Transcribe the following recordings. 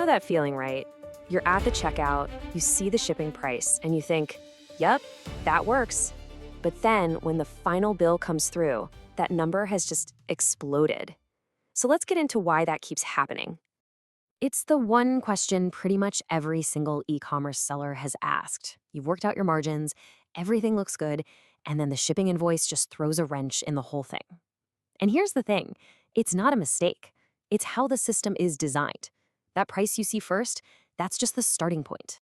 know that feeling, right? You're at the checkout, you see the shipping price, and you think, yep, that works. But then when the final bill comes through, that number has just exploded. So let's get into why that keeps happening. It's the one question pretty much every single e-commerce seller has asked. You've worked out your margins, everything looks good, and then the shipping invoice just throws a wrench in the whole thing. And here's the thing, it's not a mistake. It's how the system is designed. That price you see first, that's just the starting point.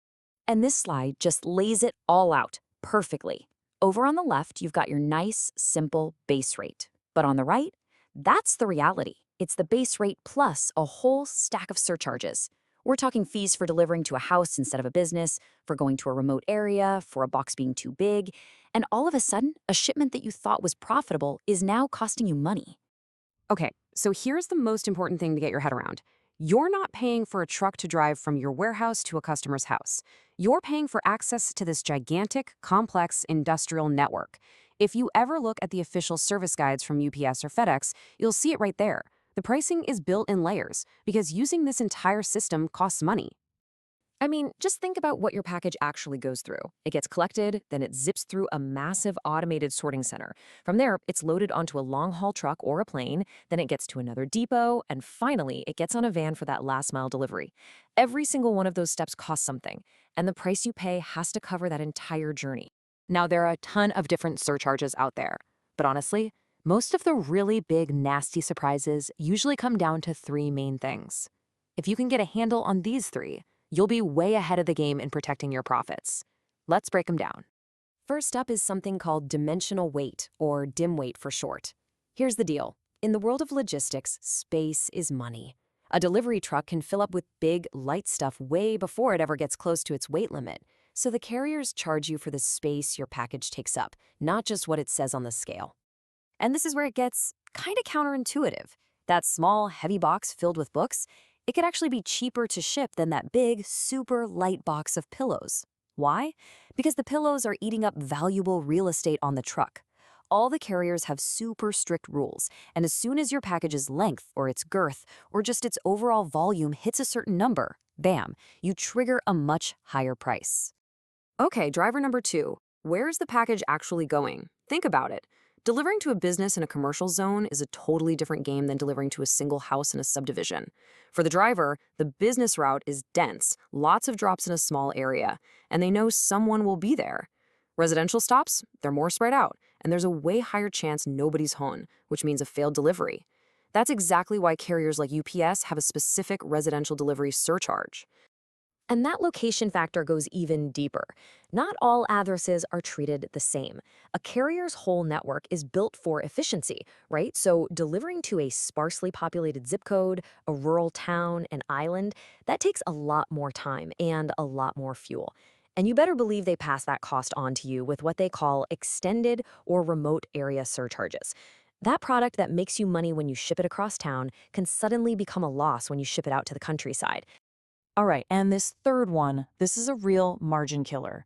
And this slide just lays it all out perfectly. Over on the left, you've got your nice, simple base rate. But on the right, that's the reality. It's the base rate plus a whole stack of surcharges. We're talking fees for delivering to a house instead of a business, for going to a remote area, for a box being too big, and all of a sudden, a shipment that you thought was profitable is now costing you money. Okay, so here's the most important thing to get your head around. You're not paying for a truck to drive from your warehouse to a customer's house. You're paying for access to this gigantic, complex industrial network. If you ever look at the official service guides from UPS or FedEx, you'll see it right there. The pricing is built in layers because using this entire system costs money. I mean, just think about what your package actually goes through. It gets collected, then it zips through a massive automated sorting center. From there, it's loaded onto a long-haul truck or a plane, then it gets to another depot, and finally, it gets on a van for that last-mile delivery. Every single one of those steps costs something, and the price you pay has to cover that entire journey. Now, there are a ton of different surcharges out there, but honestly, most of the really big, nasty surprises usually come down to three main things. If you can get a handle on these three, you'll be way ahead of the game in protecting your profits. Let's break them down. First up is something called dimensional weight, or dim weight for short. Here's the deal. In the world of logistics, space is money. A delivery truck can fill up with big, light stuff way before it ever gets close to its weight limit. So the carriers charge you for the space your package takes up, not just what it says on the scale. And this is where it gets kind of counterintuitive. That small, heavy box filled with books, it could actually be cheaper to ship than that big, super light box of pillows. Why? Because the pillows are eating up valuable real estate on the truck. All the carriers have super strict rules, and as soon as your package's length or its girth or just its overall volume hits a certain number, bam, you trigger a much higher price. Okay, driver number two, where's the package actually going? Think about it. Delivering to a business in a commercial zone is a totally different game than delivering to a single house in a subdivision. For the driver, the business route is dense, lots of drops in a small area, and they know someone will be there. Residential stops, they're more spread out, and there's a way higher chance nobody's home, which means a failed delivery. That's exactly why carriers like UPS have a specific residential delivery surcharge. And that location factor goes even deeper. Not all addresses are treated the same. A carrier's whole network is built for efficiency, right? So delivering to a sparsely populated zip code, a rural town, an island, that takes a lot more time and a lot more fuel. And you better believe they pass that cost on to you with what they call extended or remote area surcharges. That product that makes you money when you ship it across town can suddenly become a loss when you ship it out to the countryside. All right, and this third one, this is a real margin killer.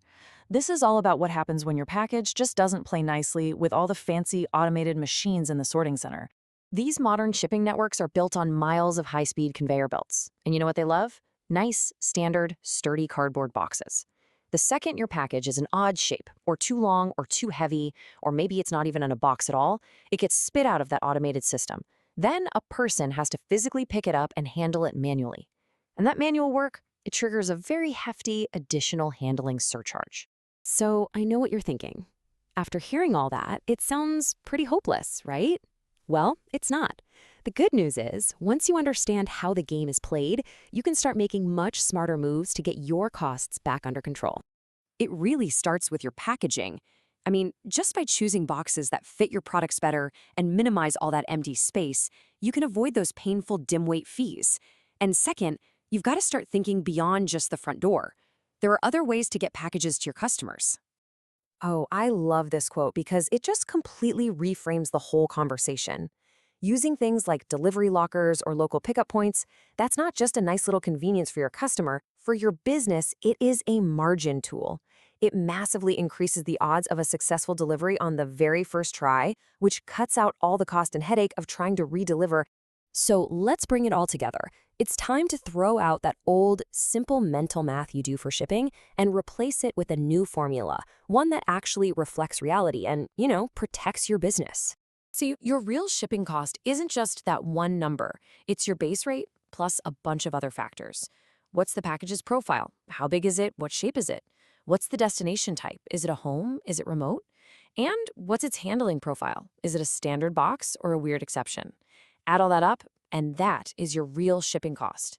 This is all about what happens when your package just doesn't play nicely with all the fancy automated machines in the sorting center. These modern shipping networks are built on miles of high-speed conveyor belts. And you know what they love? Nice, standard, sturdy cardboard boxes. The second your package is an odd shape, or too long, or too heavy, or maybe it's not even in a box at all, it gets spit out of that automated system. Then a person has to physically pick it up and handle it manually. And that manual work, it triggers a very hefty additional handling surcharge. So I know what you're thinking. After hearing all that, it sounds pretty hopeless, right? Well, it's not. The good news is, once you understand how the game is played, you can start making much smarter moves to get your costs back under control. It really starts with your packaging. I mean, just by choosing boxes that fit your products better and minimize all that empty space, you can avoid those painful dim weight fees. And second, you've got to start thinking beyond just the front door. There are other ways to get packages to your customers. Oh, I love this quote because it just completely reframes the whole conversation. Using things like delivery lockers or local pickup points, that's not just a nice little convenience for your customer. For your business, it is a margin tool. It massively increases the odds of a successful delivery on the very first try, which cuts out all the cost and headache of trying to redeliver So let's bring it all together. It's time to throw out that old, simple mental math you do for shipping and replace it with a new formula, one that actually reflects reality and, protects your business. See, your real shipping cost isn't just that one number. It's your base rate plus a bunch of other factors. What's the package's profile? How big is it? What shape is it? What's the destination type? Is it a home? Is it remote? And what's its handling profile? Is it a standard box or a weird exception? Add all that up, and that is your real shipping cost.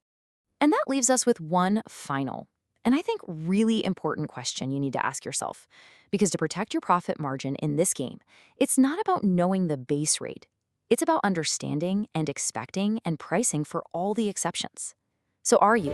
And that leaves us with one final, and I think really important question you need to ask yourself. Because to protect your profit margin in this game, it's not about knowing the base rate. It's about understanding and expecting and pricing for all the exceptions. So are you?